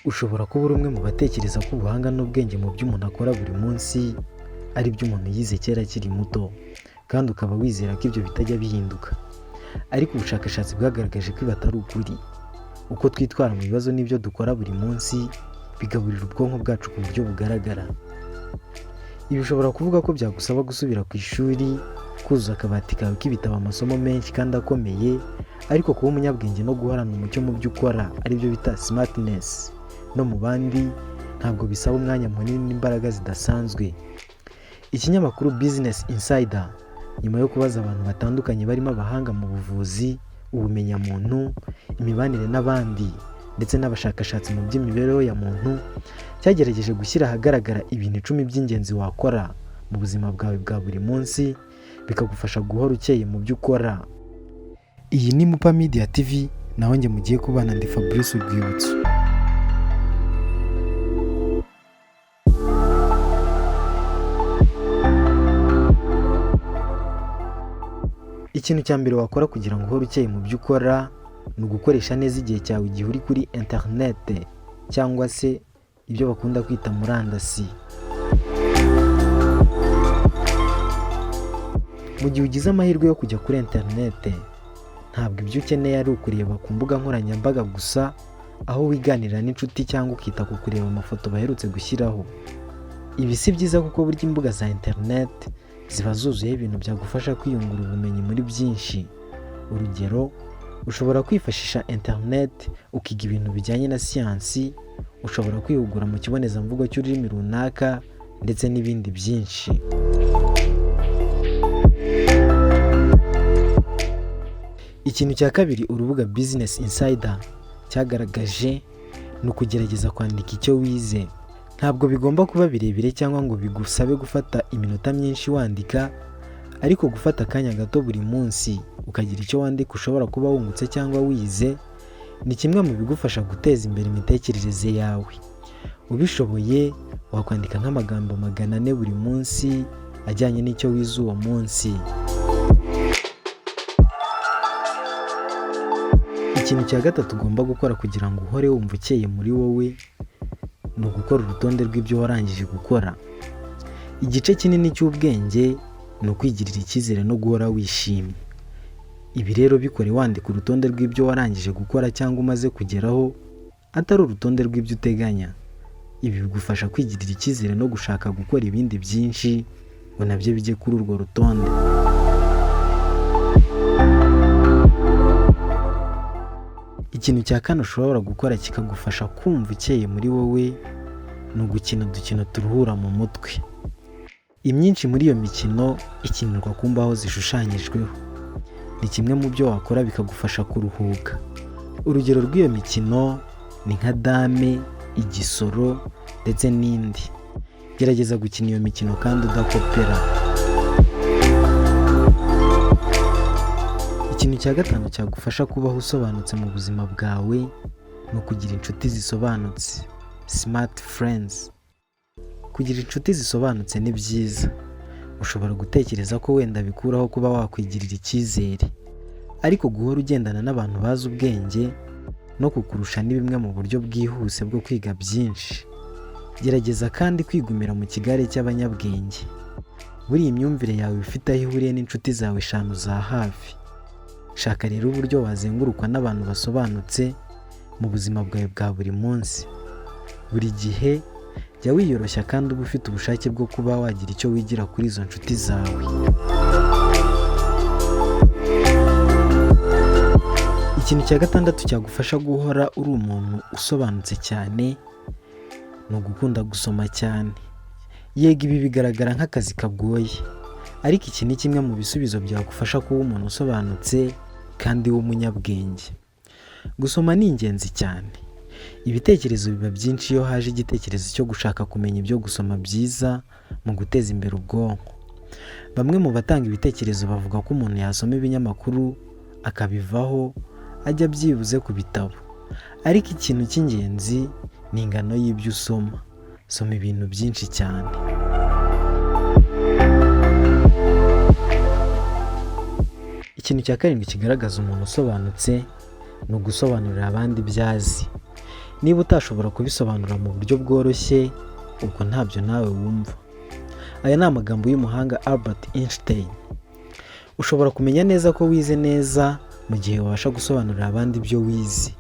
Ushobora kuba uri umwe mu batekereza ko ubuhanga n'ubwenge mu byo umuntu akora buri munsi ari byo umuntu yize kera akiri muto, kandi ukaba wizera ko ibyo bitajya bihinduka. Ariko ubushakashatsi bwagaragaje ko ibi atari ukuri. Uko twitwara mu bibazo n'ibyo dukora buri munsi bigaburira ubwonko bwacu ku buryo bugaragara. Ibi bishobora kuvuga ko byagusaba gusubira ku ishuri, kuzuza akabati kawe k'ibitabo amasomo menshi kandi akomeye, ariko kuba umunyabwenge no guhorana umucyo mu byo ukora aribyo bita smartness no mu bandi ntabwo bisaba umwanya munini n'imbaraga zidasanzwe. Ikinyamakuru Business Insider nyuma yo kubaza abantu batandukanye barimo abahanga mu buvuzi, ubumenyamuntu, imibanire n'abandi ndetse n'abashakashatsi mu by'imibereho ya muntu, cyagerageje gushyira ahagaragara ibintu 10 by'ingenzi wakora mu buzima bwawe bwa buri munsi bikagufasha guhora ukeye mu byo ukora. Iyi ni Mupa Media TV, naho njye mugiye kubana ndi Fabrice Urwibutso. Ikintu cya mbere wakora kugira ngo uhore ukeye mu byo ukora ni ugukoresha neza igihe cyawe igihe uri kuri internet cyangwa se ibyo bakunda kwita murandasi. Mu gihe ugize amahirwe yo kujya kuri internet, ntabwo ibyo ukeneye ari ukureba ku mbuga nkoranyambaga gusa, aho wiganira n'inshuti cyangwa ukita ku kureba amafoto baherutse gushyiraho. Ibi si byiza kuko burya imbuga za internet ziba zuzuyeho ibintu byagufasha kwiyungura ubumenyi muri byinshi. Urugero, ushobora kwifashisha internet ukiga ibintu bijyanye na siyansi, ushobora kwihugura mu kibonezamvugo cy'ururimi runaka ndetse n'ibindi byinshi. Ikintu cya kabiri urubuga Business Insider cyagaragaje ni ukugerageza kwandika icyo wize. Ntabwo bigomba kuba birebire cyangwa ngo bigusabe gufata iminota myinshi wandika, ariko gufata akanya gato buri munsi ukagira icyo wandika ushobora kuba wungutse cyangwa wize ni kimwe mu bigufasha guteza imbere imitekerereze yawe. Ubishoboye wakwandika nk'amagambo 400 buri munsi ajyanye n'icyo wize uwo munsi. Ikintu cya gatatu ugomba gukora kugira ngo uhore wumva ukeye muri wowe ni ugukora urutonde rw'ibyo warangije gukora. Igice kinini cy'ubwenge ni ukwigirira icyizere no guhora wishimye. Ibi rero bikore wandika urutonde rw'ibyo warangije gukora cyangwa umaze kugeraho, atari urutonde rw'ibyo uteganya. Ibi bigufasha kwigirira icyizere no gushaka gukora ibindi byinshi ngo nabyo bijye kuri urwo rutonde. Ikintu cya kane ushobora gukora kikagufasha kumva ukeye muri wowe ni ugukina udukino turuhura mu mutwe. Imyinshi muri iyo mikino ikinirwa ku mbaho zishushanyijweho. Ni kimwe mu byo wakora bikagufasha kuruhuka. Urugero rw'iyo mikino ni nka dame, igisoro ndetse n'indi. Gerageza gukina iyo mikino kandi udakopera. Ikintu cya gatanu cyagufasha kubaho usobanutse mu buzima bwawe ni ukugira inshuti zisobanutse, smart friends. Kugira inshuti zisobanutse ni byiza. Ushobora gutekereza ko wenda bikuraho kuba wakwigirira icyizere, ariko guhora ugendana n'abantu bazi ubwenge no kukurusha ni bimwe mu buryo bwihuse bwo kwiga byinshi. Gerageza kandi kwigumira mu kigare cy'abanyabwenge. Buri imyumvire yawe ifite aho ihuriye n'inshuti zawe 5 za hafi. Shaka rero uburyo wazengurukwa n'abantu basobanutse mu buzima bwawe bwa buri munsi. Buri gihe jya wiyoroshya kandi uba ufite ubushake bwo kuba wagira icyo wigira kuri izo nshuti zawe. Ikintu cya gatandatu cyagufasha guhora uri umuntu usobanutse cyane ni ugukunda gusoma cyane. Yego ibi bigaragara nk'akazi kagoye, ariko iki ni kimwe mu bisubizo byagufasha kuba umuntu usobanutse kandi w'umunyabwenge. Gusoma ni ingenzi cyane. Ibitekerezo biba byinshi iyo haje igitekerezo cyo gushaka kumenya ibyo gusoma byiza mu guteza imbere ubwonko. Bamwe mu batanga ibitekerezo bavuga ko umuntu yasoma ibinyamakuru akabivaho ajya byibuze ku bitabo, ariko ikintu cy'ingenzi ni ingano y'ibyo usoma. Soma ibintu byinshi cyane. Ikintu cya karindwi kigaragaza umuntu usobanutse ni ugusobanurira abandi ibyazi. Niba utashobora kubisobanura mu buryo bworoshye, ubwo ntabyo nawe wumva. Aya ni amagambo y'umuhanga Albert Einstein. Ushobora kumenya neza ko wize neza mu gihe wabasha gusobanurira abandi ibyo wize.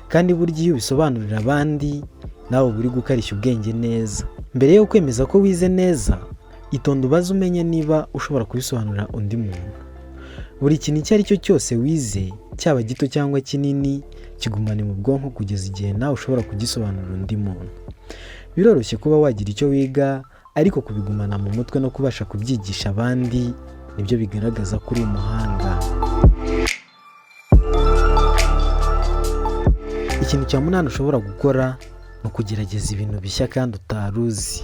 Kandi burya iyo ubisobanurira abandi, nawe uba uri gukarishya ubwenge neza. Mbere yo kwemeza ko wize neza, itonde ubaze umenye niba ushobora kubisobanurira undi muntu. Buri kintu icyo ari cyo cyose wize, cyaba gito cyangwa kinini, kigumane mu bwonko kugeza igihe nawe ushobora kugisobanurira undi muntu. Biroroshye kuba wagira icyo wiga, ariko kubigumana mu mutwe no kubasha kubyigisha abandi nibyo bigaragaza ko uri umuhanga. Ikintu cya 8 ushobora gukora ni ukugerageza ibintu bishya kandi utaruzi.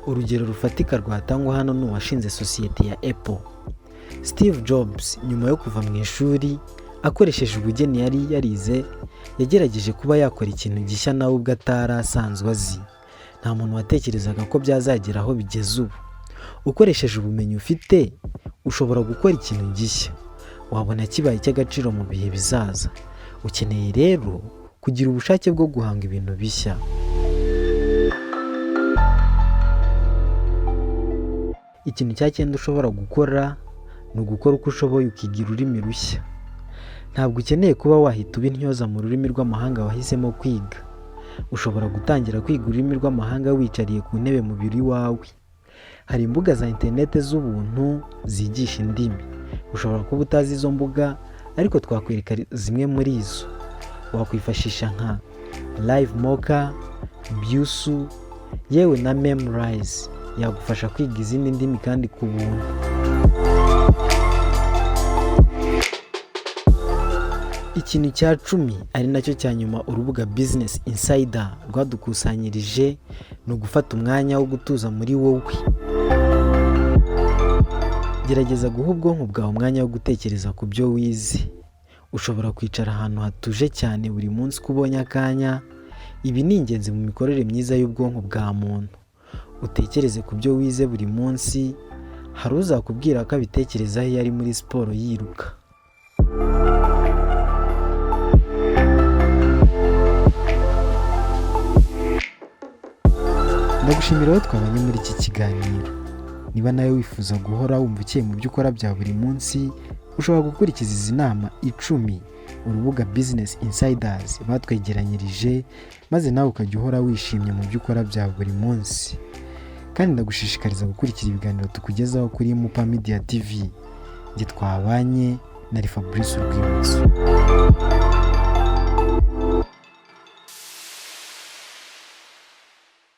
Urugero rufatika rwatangwa hano ni uwashinze sosiyete ya Apple. Steve Jobs, nyuma yo kuva mu ishuri akoresheje ubugeni yari yarize, yagerageje kuba yakora ikintu gishya nawe ubwo atari asanzwe azi. Nta muntu watekerezaga ko byazagera aho bigeze ubu. Ukoresheje ubumenyi ufite, ushobora gukora ikintu gishya, wabona kibaye icy'agaciro mu bihe bizaza. Ukeneye rero kugira ubushake bwo guhanga ibintu bishya. Ikintu cya 9 ushobora gukora ni ugukora uko ushoboye ukigira ururimi rushya. Ntabwo ukeneye kuba wahita uba intyoza mu rurimi rw'amahanga wahisemo kwiga. Ushobora gutangira kwiga ururimi rw'amahanga wicariye ku ntebe mu biro iwawe. Hari imbuga za interineti z'ubuntu zigisha indimi. Ushobora kuba utazi izo mbuga, ariko twakwereka zimwe muri izo. Wakwifashisha nka LiveMocha, Byusu, yewe na Memrise. Yagufasha kwiga izindi ndimi kandi ku buntu. Ikintu cya 10 ari nacyo cya nyuma urubuga Business Insider rwadukusanyirije ni ugufata umwanya wo gutuza muri wowe. Gerageza guha ubwonko bwawe umwanya wo gutekereza ku byo wize. Ushobora kwicara ahantu hatuje cyane buri munsi uko ubonye akanya. Ibi ni ingenzi mu mikorere myiza y'ubwonko bwa muntu. Utekereze ku byo wize buri munsi. Hari uzakubwira ko abitekerezaho iyo ari muri siporo yiruka. Ndagushimira aho twabanye muri iki kiganiro. Niba nawe wifuza guhora wumva ukiye mu byo ukora bya buri munsi, ushobora gukurikiza izi nama 10 urubuga Business Insiders batwegeranyirije, maze nawe ukajya uhora wishimye mu byo ukora bya buri munsi. Kandi ndagushishikariza gukurikira ibiganiro tukugezaho kuri Mupa Media TV. Njye twabanye na Fabrice Urwibutso.